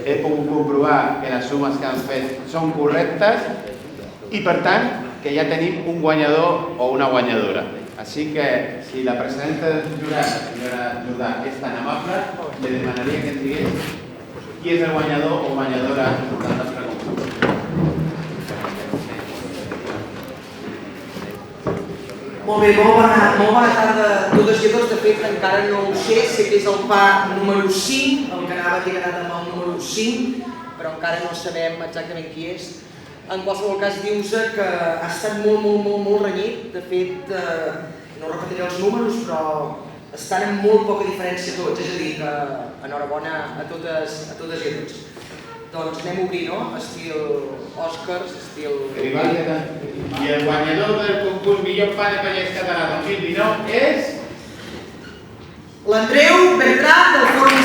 he pogut comprovar que les sumes que han fet són correctes i, per tant, que ja tenim un guanyador o una guanyadora. Així que, si la presidenta del jurat, la senyora Jordà, és tan amable, li demanaria que ens digués qui és el guanyador o guanyadora del nostre concurs. Molt bé, molt bona tarda a totes i a tots. De fet, encara no ho sé que és el pa número 5, el que anava lligat amb el número 5, però encara no sabem exactament qui és. En qualsevol cas, dius que ha estat molt renyit. De fet, no repetiré els números, però estan en molt poca diferència tots. És a dir, que enhorabona a totes i a tots. Doncs anem a obrir, no? Estil Oscars, estil... I el guanyador del concurs Millor pa de Pagès Català 2019 és... l'Andreu, Bertran, del Forn.